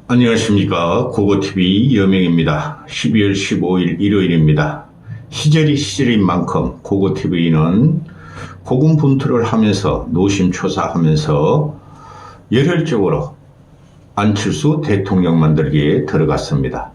안녕하십니까. 고고TV 여명입니다. 12월 15일 일요일입니다. 시절이 시절인 만큼 고고TV는 고군분투를 하면서 노심초사하면서 열혈적으로 안철수 대통령 만들기에 들어갔습니다.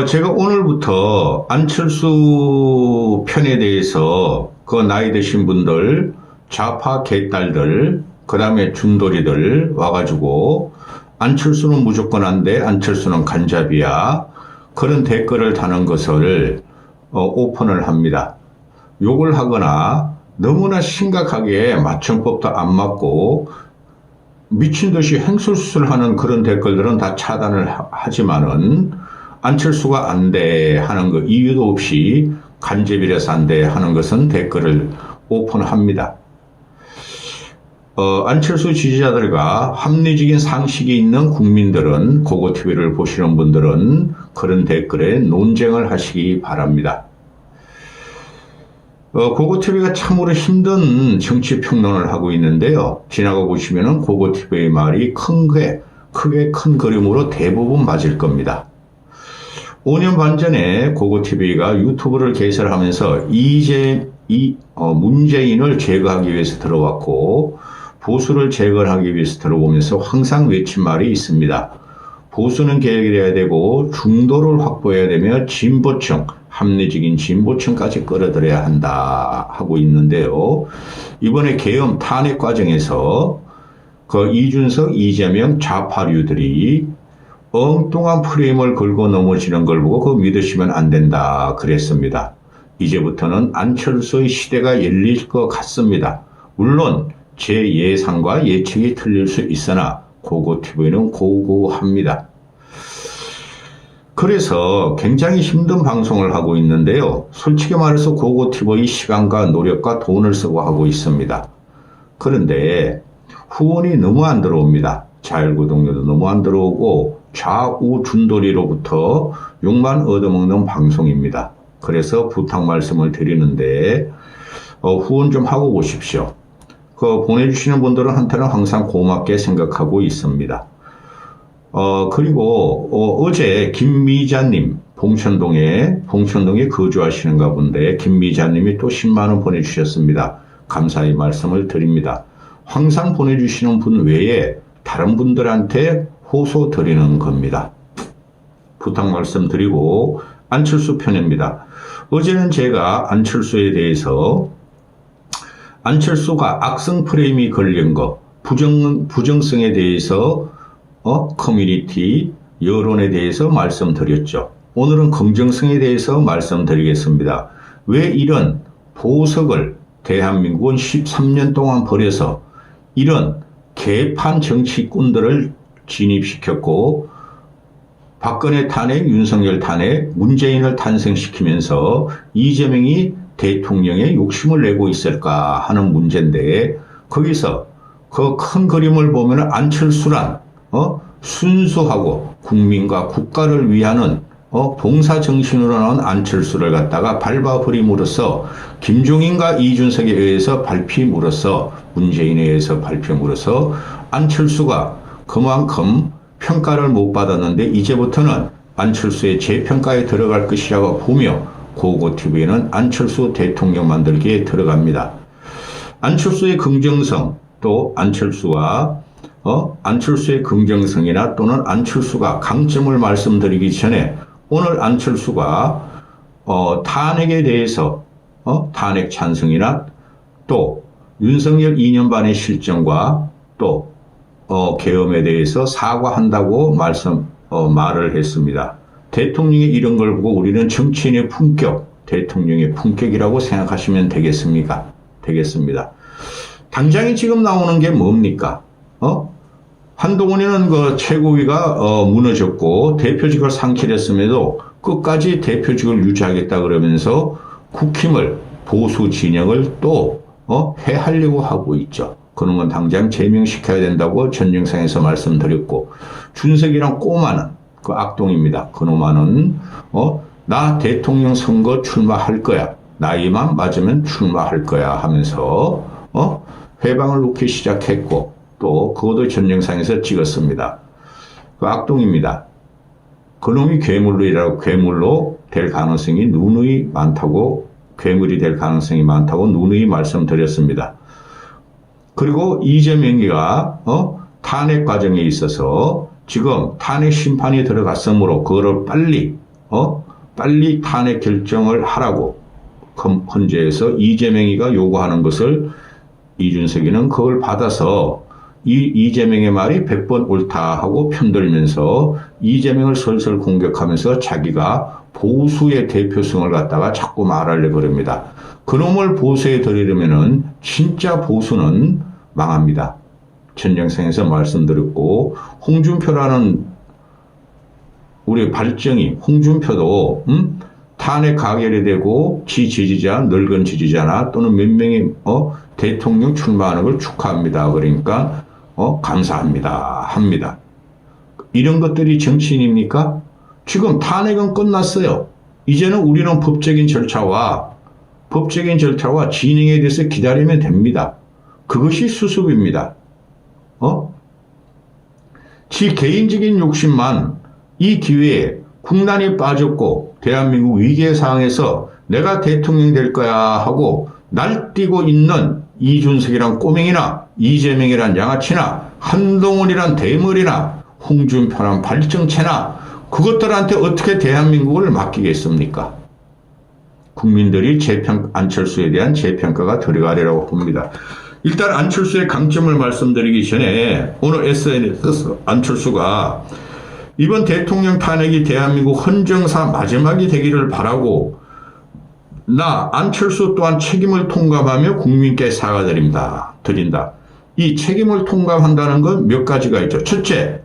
제가 오늘부터 안철수 편에 대해서 그 나이 드신 분들, 좌파 개딸들, 그 다음에 준돌이들 와가지고 안철수는 무조건 안 돼, 안철수는 간잡이야, 그런 댓글을 다는 것을 오픈을 합니다. 욕을 하거나 너무나 심각하게 맞춤법도 안 맞고 미친 듯이 행설수설하는 그런 댓글들은 다 차단을 하지만은 안철수가 안 돼 하는 거 이유도 없이 간접이라서 안 돼 하는 것은 댓글을 오픈합니다. 안철수 지지자들과 합리적인 상식이 있는 국민들은 고고TV를 보시는 분들은 그런 댓글에 논쟁을 하시기 바랍니다. 고고TV가 참으로 힘든 정치 평론을 하고 있는데요. 지나가 보시면은 고고TV의 말이 크게 큰 그림으로 대부분 맞을 겁니다. 5년 반 전에 고고TV가 유튜브를 개설하면서 문재인을 제거하기 위해서 들어왔고 보수를 제거하기 위해서 들어오면서 항상 외친 말이 있습니다. 보수는 개혁해야 되고 중도를 확보해야 되며 진보층, 합리적인 진보층까지 끌어들여야 한다 하고 있는데요. 이번에 계엄 탄핵 과정에서 그 이준석, 이재명 좌파류들이 엉뚱한 프레임을 걸고 넘어지는 걸 보고 그거 믿으시면 안 된다 그랬습니다. 이제부터는 안철수의 시대가 열릴 것 같습니다. 물론 제 예상과 예측이 틀릴 수 있으나 고고TV는 고고합니다. 그래서 굉장히 힘든 방송을 하고 있는데요. 솔직히 말해서 고고TV 시간과 노력과 돈을 쓰고 하고 있습니다. 그런데 후원이 너무 안 들어옵니다. 자율구독료도 너무 안 들어오고 좌우 준돌이로부터 욕만 얻어먹는 방송입니다. 그래서 부탁 말씀을 드리는데 후원 좀 하고 보십시오. 보내주시는 분들은 한테는 항상 고맙게 생각하고 있습니다. 그리고 어제 김미자님, 봉천동에 거주하시는가 본데 김미자님이 또 10만원 보내주셨습니다. 감사의 말씀을 드립니다. 항상 보내주시는 분 외에 다른 분들한테 호소 드리는 겁니다. 부탁 말씀 드리고 안철수 편입니다. 어제는 제가 안철수에 대해서 안철수가 악성 프레임이 걸린 거, 부정성에 대해서 커뮤니티, 여론에 대해서 말씀드렸죠. 오늘은 긍정성에 대해서 말씀드리겠습니다. 왜 이런 보석을 대한민국은 13년 동안 버려서 이런 개판 정치꾼들을 진입시켰고 박근혜 탄핵, 윤석열 탄핵, 문재인을 탄생시키면서 이재명이 대통령의 욕심을 내고 있을까 하는 문제인데 거기서 그 큰 그림을 보면 안철수란 순수하고 국민과 국가를 위하는 봉사정신으로 나온 안철수를 갖다가 밟아버림으로써 김종인과 이준석에 의해서 밟힘으로써 문재인에 의해서 밟힘으로써 안철수가 그만큼 평가를 못 받았는데 이제부터는 안철수의 재평가에 들어갈 것이라고 보며 고고TV는 안철수 대통령 만들기에 들어갑니다. 안철수의 긍정성 또 안철수의 긍정성이나 또는 안철수가 강점을 말씀드리기 전에 오늘 안철수가 탄핵에 대해서 탄핵 찬성이나 또 윤석열 2년 반의 실정과 또 계엄에 대해서 사과한다고 말을 했습니다. 대통령이 이런 걸 보고 우리는 정치인의 품격, 대통령의 품격이라고 생각하시면 되겠습니다. 당장이 지금 나오는 게 뭡니까? 한동훈에는 그 최고위가 무너졌고 대표직을 상실했음에도 끝까지 대표직을 유지하겠다 그러면서 국힘을 보수 진영을 또 해하려고 하고 있죠. 그런 건 당장 제명시켜야 된다고 전 영상에서 말씀드렸고 준석이랑 꼬마는 그 악동입니다. 그놈아는 나 대통령 선거 출마할 거야. 나이만 맞으면 출마할 거야 하면서 회방을 놓기 시작했고 또 그것도 전 영상에서 찍었습니다. 그 악동입니다. 그놈이 괴물로 될 가능성이 누누이 많다고, 괴물이 될 가능성이 많다고 누누이 말씀드렸습니다. 그리고 이재명이가 탄핵 과정에 있어서 지금 탄핵 심판이 들어갔으므로 그거를 빨리 탄핵 결정을 하라고 헌재에서 이재명이가 요구하는 것을 이준석이는 그걸 받아서 이재명의 말이 100번 옳다 하고 편들면서 이재명을 설설 공격하면서 자기가 보수의 대표성을 갖다가 자꾸 말하려고 그럽니다. 그놈을 보수에 들이려면은 진짜 보수는 망합니다. 전 영상에서 말씀드렸고, 홍준표라는 우리 발정이, 홍준표도 탄핵 가결이 되고 지 지지자, 늙은 지지자나 또는 몇 명이 대통령 출마하는 걸 축하합니다. 그러니까 감사합니다 합니다. 이런 것들이 정치인입니까? 지금 탄핵은 끝났어요. 이제는 우리는 법적인 절차와 진행에 대해서 기다리면 됩니다. 그것이 수습입니다. 지 개인적인 욕심만 이 기회에 국난이 빠졌고 대한민국 위기의 상황에서 내가 대통령 될 거야 하고 날뛰고 있는 이준석이란 꼬맹이나 이재명이란 양아치나 한동훈이란 대머리나 홍준표란 발정체나 그것들한테 어떻게 대한민국을 맡기겠습니까? 국민들이 안철수에 대한 재평가가 들어가리라고 봅니다. 일단 안철수의 강점을 말씀드리기 전에 오늘 SNS에서 안철수가 이번 대통령 탄핵이 대한민국 헌정사 마지막이 되기를 바라고 나 안철수 또한 책임을 통감하며 국민께 사과드린다. 이 책임을 통감한다는 건 몇 가지가 있죠. 첫째,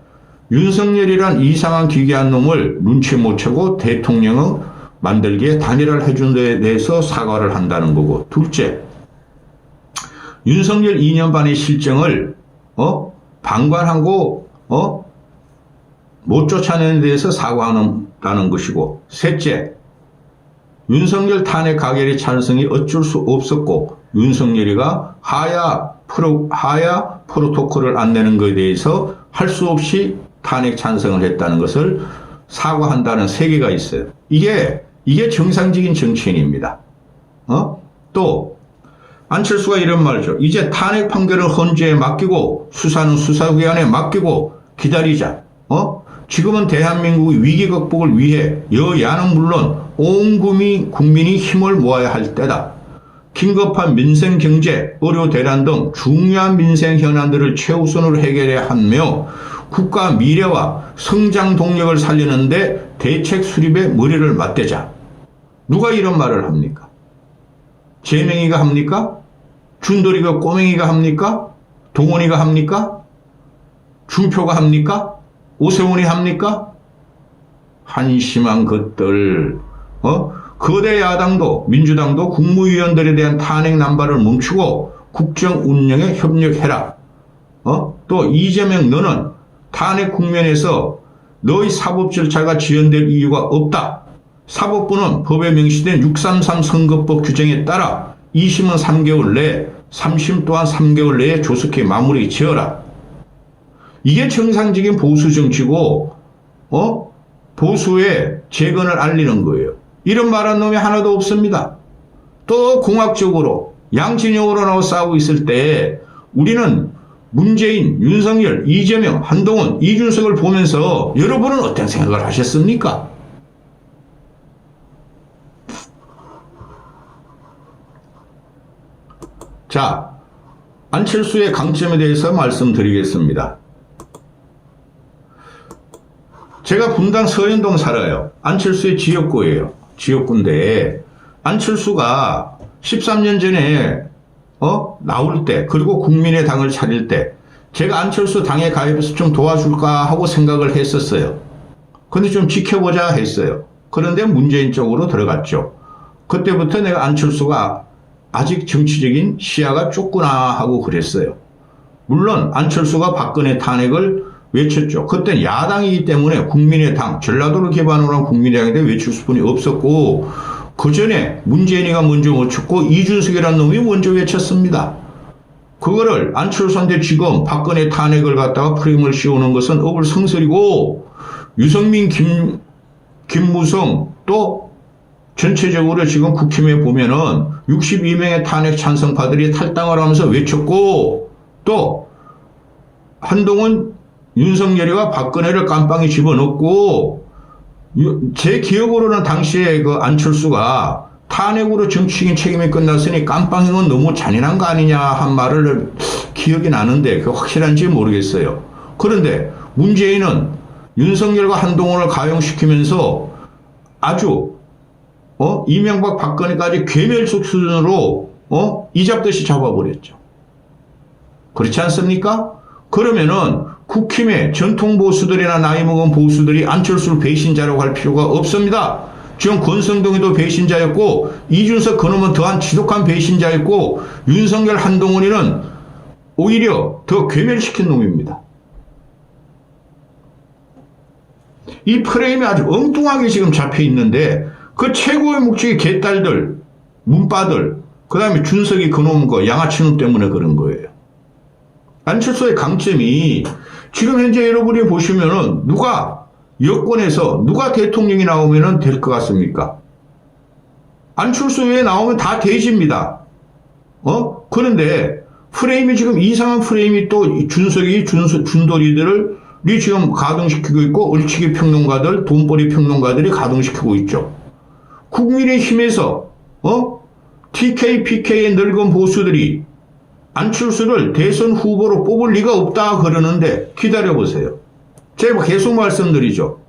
윤석열이란 이상한 기괴한 놈을 눈치 못 채고 대통령을 만들기에 단일화를 해준 데에 대해서 사과를 한다는 거고, 둘째, 윤석열 2년 반의 실정을 방관하고 못 쫓아내는 데에서 사과한다는 것이고, 셋째, 윤석열 탄핵 가결의 찬성이 어쩔 수 없었고 윤석열이가 하야 프로토콜을 안 내는 것에 대해서 할 수 없이 탄핵 찬성을 했다는 것을 사과한다는 세 개가 있어요. 이게 정상적인 정치인입니다. 또 안철수가 이런 말이죠. 이제 탄핵 판결을 헌재에 맡기고 수사는 수사기관에 맡기고 기다리자. 지금은 대한민국의 위기 극복을 위해 여야는 물론 온 국민이 힘을 모아야 할 때다. 긴급한 민생, 경제, 의료, 대란 등 중요한 민생 현안들을 최우선으로 해결해야 하며 국가 미래와 성장 동력을 살리는데 대책 수립에 머리를 맞대자. 누가 이런 말을 합니까? 재명이가 합니까? 준돌이가 꼬맹이가 합니까? 동원이가 합니까? 준표가 합니까? 오세훈이 합니까? 한심한 것들. 거대 야당도 민주당도 국무위원들에 대한 탄핵 남발을 멈추고 국정 운영에 협력해라. 또 이재명 너는 탄핵 국면에서 너의 사법 절차가 지연될 이유가 없다. 사법부는 법에 명시된 633 선거법 규정에 따라 2심은 3개월 내에 3심 또한 3개월 내에 조속히 마무리 지어라. 이게 정상적인 보수 정치고 보수의 재건을 알리는 거예요. 이런 말한 놈이 하나도 없습니다. 또 공학적으로 양진영으로 나와 싸우고 있을 때 우리는 문재인, 윤석열, 이재명, 한동훈, 이준석을 보면서 여러분은 어떤 생각을 하셨습니까? 자, 안철수의 강점에 대해서 말씀드리겠습니다. 제가 분당 서현동 살아요. 안철수의 지역구예요. 지역구인데 안철수가 13년 전에 나올 때 그리고 국민의당을 차릴 때 제가 안철수 당에 가입해서 좀 도와줄까 하고 생각을 했었어요. 근데 좀 지켜보자 했어요. 그런데 문재인 쪽으로 들어갔죠. 그때부터 내가 안철수가 아직 정치적인 시야가 좁구나 하고 그랬어요. 물론 안철수가 박근혜 탄핵을 외쳤죠. 그때는 야당이기 때문에 국민의당, 전라도를 기반으로 한 국민의당인데 외칠 수뿐이 없었고 그 전에 문재인이가 먼저 외쳤고 이준석이라는 놈이 먼저 외쳤습니다. 그거를 안철수한테 지금 박근혜 탄핵을 갖다가 프레임을 씌우는 것은 어불성설이고, 유승민, 김무성 또 전체적으로 지금 국힘에 보면은 62명의 탄핵 찬성파들이 탈당을 하면서 외쳤고, 또 한동훈, 윤석열이와 박근혜를 깜빵에 집어넣고, 제 기억으로는 당시에 그 안철수가 탄핵으로 정치적인 책임이 끝났으니 깜빵행은 너무 잔인한 거 아니냐 한 말을 기억이 나는데 그 확실한지 모르겠어요. 그런데 문재인은 윤석열과 한동훈을 가용시키면서 아주 이명박 박근혜까지 괴멸적 수준으로 이잡듯이 잡아버렸죠. 그렇지 않습니까? 그러면은 국힘의 전통 보수들이나 나이 먹은 보수들이 안철수를 배신자라고 할 필요가 없습니다. 지금 권성동이도 배신자였고, 이준석 그놈은 더한 지독한 배신자였고, 윤석열 한동훈이는 오히려 더 괴멸시킨 놈입니다. 이 프레임이 아주 엉뚱하게 지금 잡혀 있는데, 그 최고의 목적이 개딸들, 문빠들, 그 다음에 준석이 그놈 양아치놈 때문에 그런 거예요. 안철수의 강점이 지금 현재 여러분이 보시면은 여권에서 누가 대통령이 나오면 될 것 같습니까? 안철수 외에 나오면 다 돼지입니다. 그런데 프레임이 지금 이상한 프레임이 또 준석이 준돌이들이 지금 가동시키고 있고, 얼치기 평론가들, 돈벌이 평론가들이 가동시키고 있죠. 국민의힘에서 TK, PK의 늙은 보수들이 안철수를 대선 후보로 뽑을 리가 없다 그러는데 기다려보세요. 제가 계속 말씀드리죠.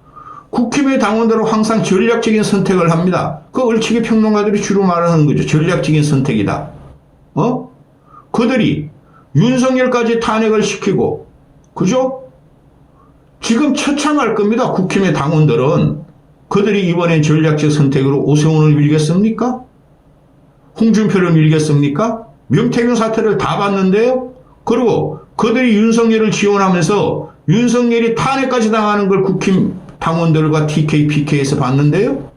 국힘의 당원들은 항상 전략적인 선택을 합니다. 그 얼치기 평론가들이 주로 말하는 거죠. 전략적인 선택이다. 그들이 윤석열까지 탄핵을 시키고, 그죠? 지금 처참할 겁니다. 국힘의 당원들은. 그들이 이번엔 전략적 선택으로 오세훈을 밀겠습니까? 홍준표를 밀겠습니까? 명태균 사태를 다 봤는데요. 그리고 그들이 윤석열을 지원하면서 윤석열이 탄핵까지 당하는 걸 국힘 당원들과 TK, PK에서 봤는데요.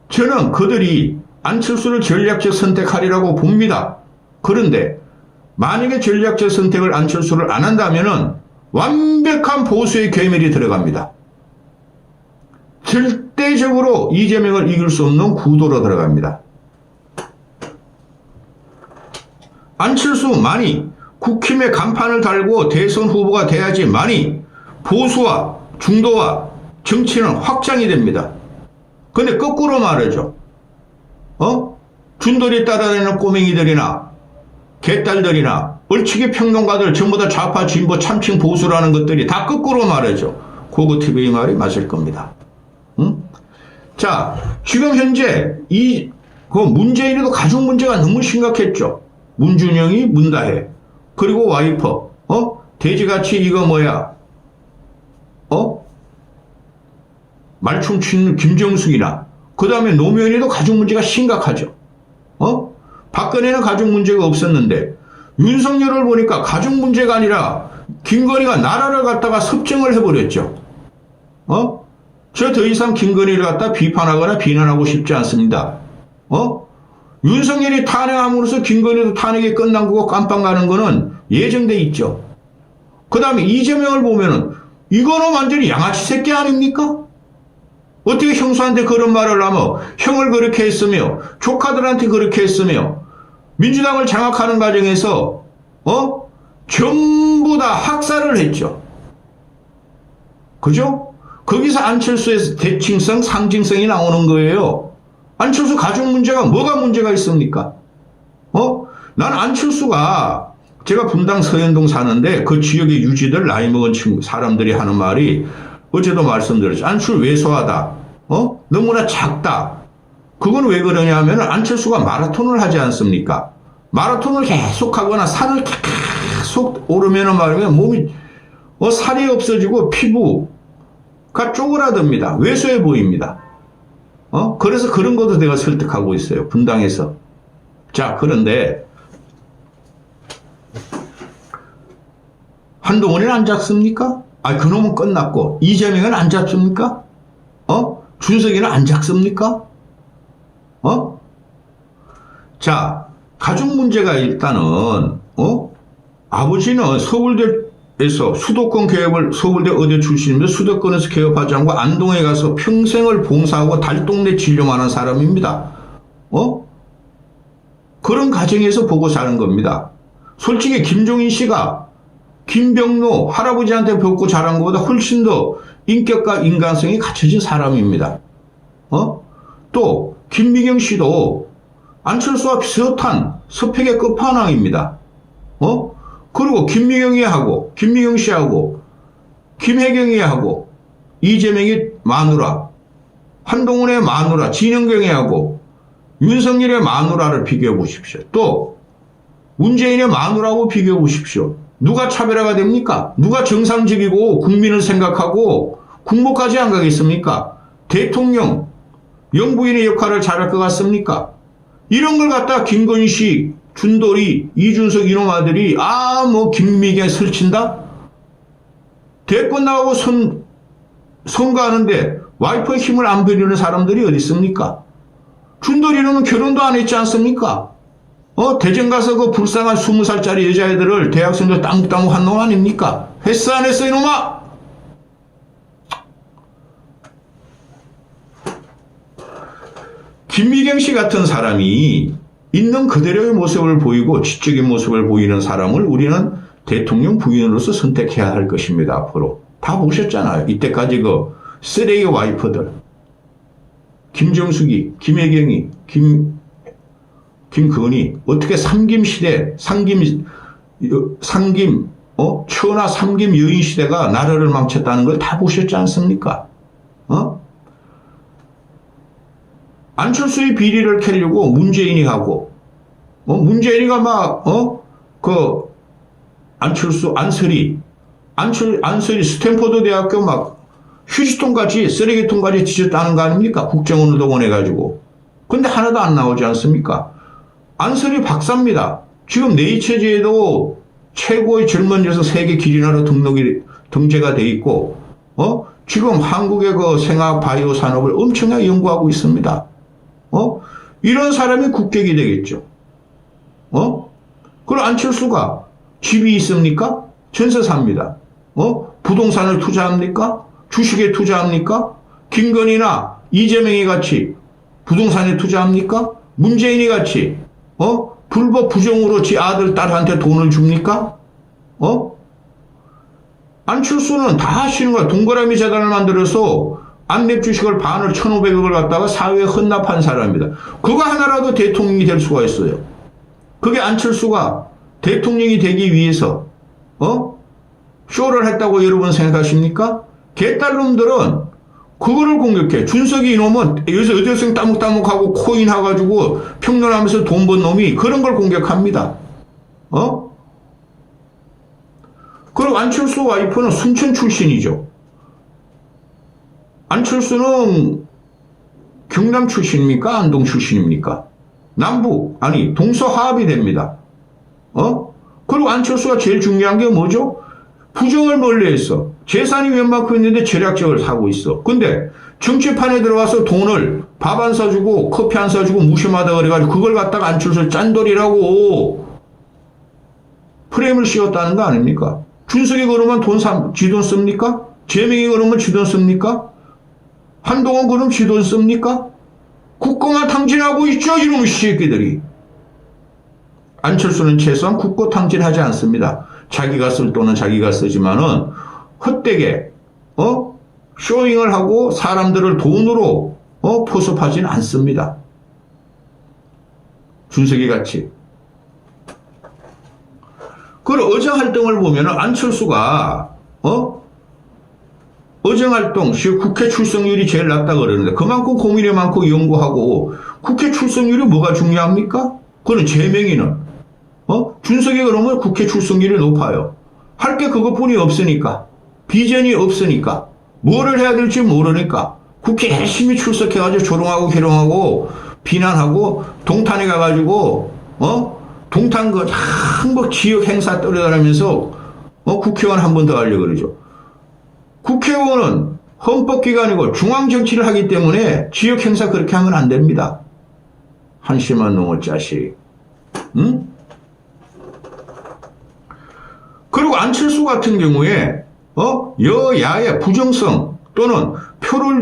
저는 그들이 안철수를 전략적 선택하리라고 봅니다. 그런데 만약에 전략적 선택을 안철수를 안 한다면은 완벽한 보수의 괴멸이 들어갑니다. 절대적으로 이재명을 이길 수 없는 구도로 들어갑니다. 안철수만이 국힘의 간판을 달고 대선 후보가 돼야지만이 보수와 중도와 정치는 확장이 됩니다. 근데 거꾸로 말하죠. 준돌이 따라다니는 꼬맹이들이나 개딸들이나 얼치기 평론가들 전부 다 좌파 진보 참칭 보수라는 것들이 다 거꾸로 말하죠. 고고TV의 말이 맞을 겁니다. 자, 지금 현재 문재인에도 가족 문제가 너무 심각했죠. 문준영이 문다혜, 그리고 와이퍼, 돼지같이 이거 뭐야, 말춤 추는 김정숙이나, 그 다음에 노무현이도 가족 문제가 심각하죠. 박근혜는 가족 문제가 없었는데, 윤석열을 보니까 가족 문제가 아니라, 김건희가 나라를 갖다가 섭정을 해버렸죠. 저 더 이상 김건희를 갖다 비판하거나 비난하고 싶지 않습니다. 윤석열이 탄핵함으로써 김건희도 탄핵이 끝난 거고 깜빵 가는 거는 예정돼 있죠. 그 다음에 이재명을 보면은 이거는 완전히 양아치 새끼 아닙니까? 어떻게 형수한테 그런 말을 하며 형을 그렇게 했으며 조카들한테 그렇게 했으며 민주당을 장악하는 과정에서 전부 다 학살을 했죠. 그죠? 거기서 안철수의 대칭성, 상징성이 나오는 거예요. 안철수 가족 문제가 뭐가 문제가 있습니까? 난 안철수가, 제가 분당 서현동 사는데 그 지역의 유지들 나이 먹은 사람들이 하는 말이 어제도 말씀드렸죠. 안철수 왜소하다. 너무나 작다. 그건 왜 그러냐 하면 안철수가 마라톤을 하지 않습니까? 마라톤을 계속 하거나 산을 계속 오르면은 말이면 몸이 살이 없어지고 피부가 쪼그라듭니다. 왜소해 보입니다. 그래서 그런 것도 내가 설득하고 있어요. 분당에서. 자, 그런데 한동훈은 안 잡습니까? 그놈은 끝났고 이재명은 안 잡습니까? 준석이는 안 잡습니까? 자, 가족 문제가 일단은 아버지는 서울대에서 수도권 개업을 서울대 의대 출신인데 수도권에서 개업하지 않고 안동에 가서 평생을 봉사하고 달동네 진료만 한 사람입니다. 그런 가정에서 보고 사는 겁니다. 솔직히 김종인 씨가 김병로 할아버지한테 배우고 자란 것보다 훨씬 더 인격과 인간성이 갖춰진 사람입니다. 또 김미경 씨도 안철수와 비슷한 스펙의 끝판왕입니다. 그리고 김미경 씨하고 김혜경이 하고 이재명이 마누라, 한동훈의 마누라 진영경이 하고 윤석열의 마누라를 비교해 보십시오. 또 문재인의 마누라하고 비교해 보십시오. 누가 차별화가 됩니까? 누가 정상적이고 국민을 생각하고 국무까지 안 가겠습니까? 대통령, 영부인의 역할을 잘할 것 같습니까? 이런 걸 갖다 김건희, 준돌이, 이준석 이놈 아들이 김미경 설친다? 대권 나가고 선거하는데 와이프의 힘을 안 빌리는 사람들이 어디 있습니까? 준돌이 놈은 결혼도 안 했지 않습니까? 대전 가서 그 불쌍한 20살짜리 여자애들을 대학생들 따묵따묵 한 놈 아닙니까? 했어 안 했어 이놈아? 김미경 씨 같은 사람이 있는 그대로의 모습을 보이고 지적인 모습을 보이는 사람을 우리는 대통령 부인으로서 선택해야 할 것입니다. 앞으로. 다 보셨잖아요. 이때까지 그 쓰레기 와이프들. 김정숙이, 김혜경이, 김건희 어떻게 상김 천하 삼김 여인 시대가 나라를 망쳤다는 걸 다 보셨지 않습니까? 안철수의 비리를 캐려고 문재인이 하고 문재인이가 안설이 스탠퍼드 대학교 휴지통까지 쓰레기통까지 뒤졌다는 거 아닙니까? 국정원을 동원해가지고. 근데 하나도 안 나오지 않습니까? 안설이 박사입니다. 지금 네이처지에도 최고의 젊은 여성 세계 기린하러 등재가 돼 있고, 지금 한국의 그 생학 바이오 산업을 엄청나게 연구하고 있습니다. 이런 사람이 국격이 되겠죠. 그럼 안철수가 집이 있습니까? 전세 삽니다. 부동산을 투자합니까? 주식에 투자합니까? 김건희나 이재명이 같이 부동산에 투자합니까? 문재인이 같이 불법 부정으로 지 아들 딸한테 돈을 줍니까? 안철수는 다 하시는 거야. 동그라미 재단을 만들어서 안랩 주식을 반을 1,500억을 갖다가 사회에 헌납한 사람입니다. 그거 하나라도 대통령이 될 수가 있어요. 그게 안철수가 대통령이 되기 위해서 쇼를 했다고 여러분 생각하십니까? 개딸놈들은 그거를 공격해. 준석이 이놈은 여기서 여대생 따묵따묵하고 코인 해가지고 평론하면서 돈 번 놈이 그런 걸 공격합니다. 그리고 안철수 와이프는 순천 출신이죠. 안철수는 경남 출신입니까? 안동 출신입니까? 동서화합이 됩니다. 그리고 안철수가 제일 중요한 게 뭐죠? 부정을 멀리했어. 재산이 웬만큼 있는데 절약적을 사고 있어. 근데 정치판에 들어가서 돈을 밥 안 사주고 커피 안 사주고 무심하다 그래가지고 그걸 갖다가 안철수 짠돌이라고 프레임을 씌웠다는 거 아닙니까? 준석이 그러면 지 돈 씁니까? 재명이 그러면 지 돈 씁니까? 한동훈 그럼 지 돈 씁니까? 국고만 탕진하고 있죠, 이놈의 새끼들이. 안철수는 최소한 국고 탕진하지 않습니다. 자기가 쓸 돈은 자기가 쓰지만은 헛되게 쇼잉을 하고 사람들을 돈으로 포섭하지는 않습니다. 준석이 같이. 그리고 어정활동을 보면은 안철수가 어정활동, 국회 출석률이 제일 낮다 그러는데 그만큼 고민이 많고 연구하고 국회 출석률이 뭐가 중요합니까? 그는 재명이는 준석이 그러면 국회 출석률이 높아요. 할 게 그것뿐이 없으니까. 비전이 없으니까. 뭐를 해야 될지 모르니까. 국회 열심히 출석해가지고 조롱하고 개롱하고 비난하고 동탄에 가가지고 동탄 한국 지역 행사 떨어다니면서 국회의원 한 번 더 하려고 그러죠. 국회의원은 헌법기관이고 중앙정치를 하기 때문에 지역 행사 그렇게 하면 안 됩니다. 한심한 놈의 자식. 응? 그리고 안철수 같은 경우에 여야의 부정성 또는 돈을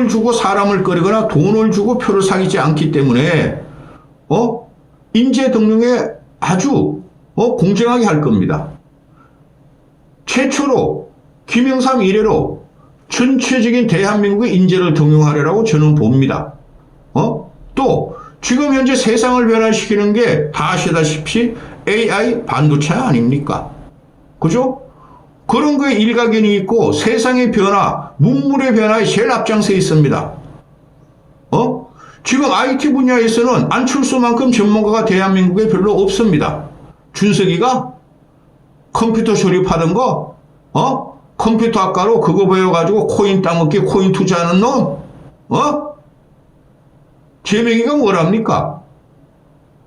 주고 사람을 끌거나 돈을 주고 표를 사귀지 않기 때문에 인재 등용에 아주 공정하게 할 겁니다. 최초로 김영삼 이래로 전체적인 대한민국의 인재를 등용하려고 저는 봅니다. 또 지금 현재 세상을 변화시키는 게 다 아시다시피 AI 반도체 아닙니까? 그죠? 그런 거에 일가견이 있고 세상의 변화, 문물의 변화에 제일 앞장서 있습니다. 지금 IT 분야에서는 안철수만큼 전문가가 대한민국에 별로 없습니다. 준석이가 컴퓨터 조립하던 거, 컴퓨터 학과로 그거 배워가지고 코인 따먹기, 코인 투자하는 놈, 제명이가 뭐랍니까?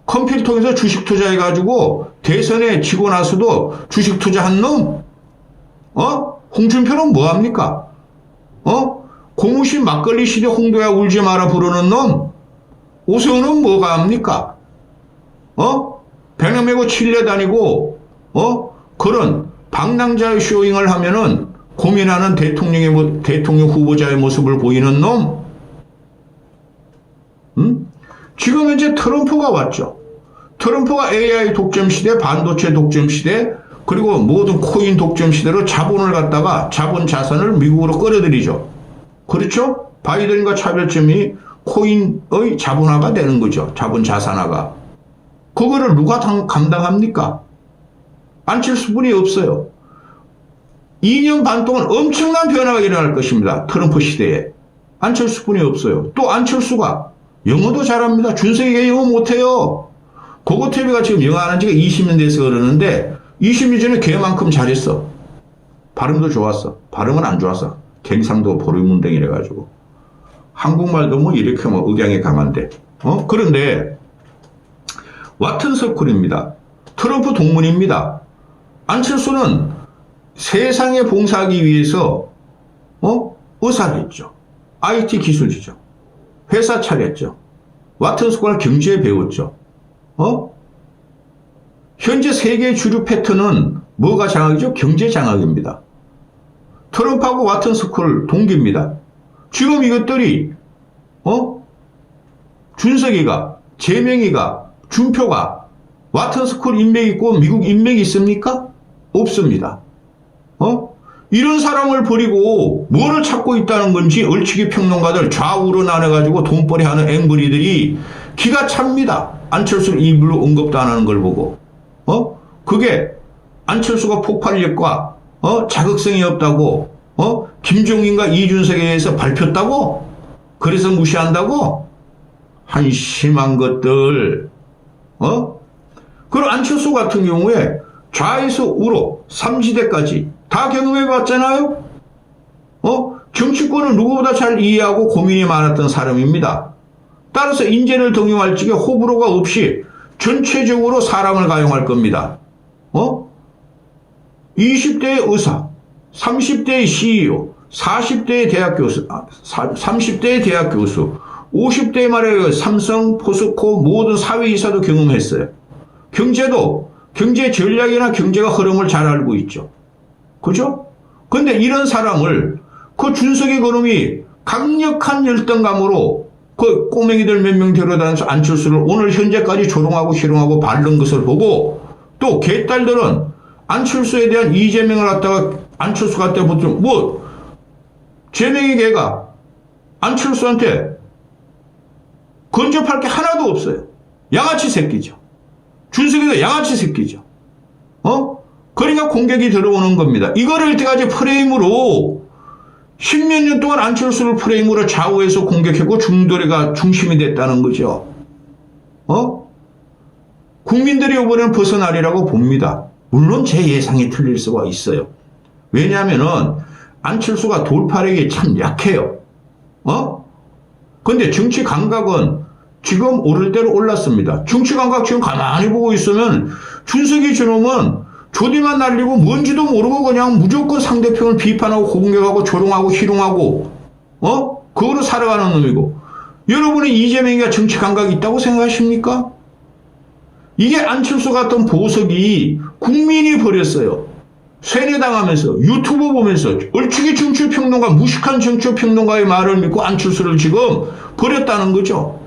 컴퓨터 통해서 주식 투자해가지고 대선에 지고 나서도 주식 투자한 놈, 홍준표는 뭐합니까? 고무신 막걸리 시대 홍도야 울지 마라 부르는 놈, 오세훈은 뭐가 합니까? 배낭 메고 칠레 다니고, 그런 방랑자 쇼잉을 하면은 고민하는 대통령 후보자의 모습을 보이는 놈, 지금 현재 트럼프가 왔죠. 트럼프가 AI 독점 시대, 반도체 독점 시대, 그리고 모든 코인 독점 시대로 자본 자산을 미국으로 끌어들이죠. 그렇죠? 바이든과 차별점이 코인의 자본화가 되는 거죠. 자본 자산화가. 그거를 누가 감당합니까? 안철수뿐이 없어요. 2년 반 동안 엄청난 변화가 일어날 것입니다. 트럼프 시대에. 안철수뿐이 없어요. 또 안철수가 영어도 잘합니다. 준석이가 영어 못해요. 고고태비가 지금 영어 안 한 지가 20년 돼서 그러는데 20년 전에 걔만큼 잘했어. 발음도 좋았어. 발음은 안 좋았어. 갱상도 보리문댕이래가지고. 한국말도 뭐 이렇게 뭐 억양이 강한데. 그런데 와튼서클입니다. 트럼프 동문입니다. 안철수는 세상에 봉사하기 위해서 의사를 했죠. IT 기술이죠. 회사 차렸죠. 와튼스쿨 경제 배웠죠. 현재 세계 주류 패턴은 뭐가 장악이죠? 경제 장악입니다. 트럼프하고 와튼스쿨 동기입니다. 지금 이것들이 준석이가, 제명이가, 준표가 와튼스쿨 인맥이 있고 미국 인맥이 있습니까? 없습니다. 이런 사람을 버리고 뭐를 찾고 있다는 건지 얼치기 평론가들 좌우로 나눠가지고 돈벌이 하는 앵벌이들이 기가 찹니다. 안철수를 일부러 언급도 안 하는 걸 보고. 그게 안철수가 폭발력과 자극성이 없다고 김종인과 이준석에 의해서 밝혔다고? 그래서 무시한다고? 한심한 것들. 그리고 안철수 같은 경우에 좌에서 우로 삼지대까지 다 경험해봤잖아요. 정치권을 누구보다 잘 이해하고 고민이 많았던 사람입니다. 따라서 인재를 등용할 적에 호불호가 없이 전체적으로 사람을 가용할 겁니다. 20대의 의사, 30대의 CEO, 40대의 대학 교수, 30대의 대학 교수, 50대 말에 삼성, 포스코 모든 사회이사도 경험했어요. 경제도 경제 전략이나 경제가 흐름을 잘 알고 있죠. 그죠? 근데 이런 사람을 그 준석이 그놈이 강력한 열등감으로 그 꼬맹이들 몇 명 데려다니면서 안철수를 오늘 현재까지 조롱하고 희롱하고 바른 것을 보고 또 개딸들은 안철수에 대한 이재명을 갖다가 안철수 갖다 보통 뭐 재명이 걔가 안철수한테 근접할 게 하나도 없어요. 양아치 새끼죠. 준석이가 양아치 새끼죠. 그러니까 공격이 들어오는 겁니다. 이거를 이때까지 프레임으로 10몇 년 동안 안철수를 프레임으로 좌우해서 공격했고 중도리가 중심이 됐다는 거죠. 국민들이 이번에는 벗어나리라고 봅니다. 물론 제 예상이 틀릴 수가 있어요. 왜냐하면은 안철수가 돌파력이 참 약해요. 근데 정치 감각은 지금 오를 대로 올랐습니다. 정치 감각 지금 가만히 보고 있으면 준석이 저놈은 조디만 날리고 뭔지도 모르고 그냥 무조건 상대편을 비판하고 공격하고 조롱하고 희롱하고 그거로 살아가는 놈이고 여러분이 이재명이가 정치 감각이 있다고 생각하십니까? 이게 안철수 같은 보석이 국민이 버렸어요. 세뇌당하면서 유튜브 보면서 얼추기 정치평론가, 무식한 정치평론가의 말을 믿고 안철수를 지금 버렸다는 거죠.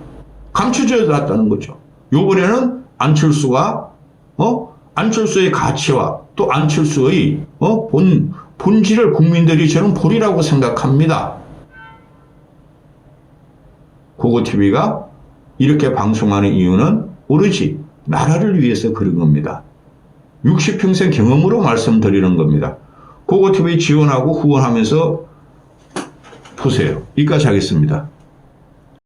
감춰져 놨다는 거죠. 요번에는 안철수가 안철수의 가치와 또 안철수의 본질을 국민들이 저는 보리라고 생각합니다. 고고TV가 이렇게 방송하는 이유는 오로지 나라를 위해서 그런 겁니다. 60평생 경험으로 말씀드리는 겁니다. 고고TV 지원하고 후원하면서 보세요. 여기까지 하겠습니다.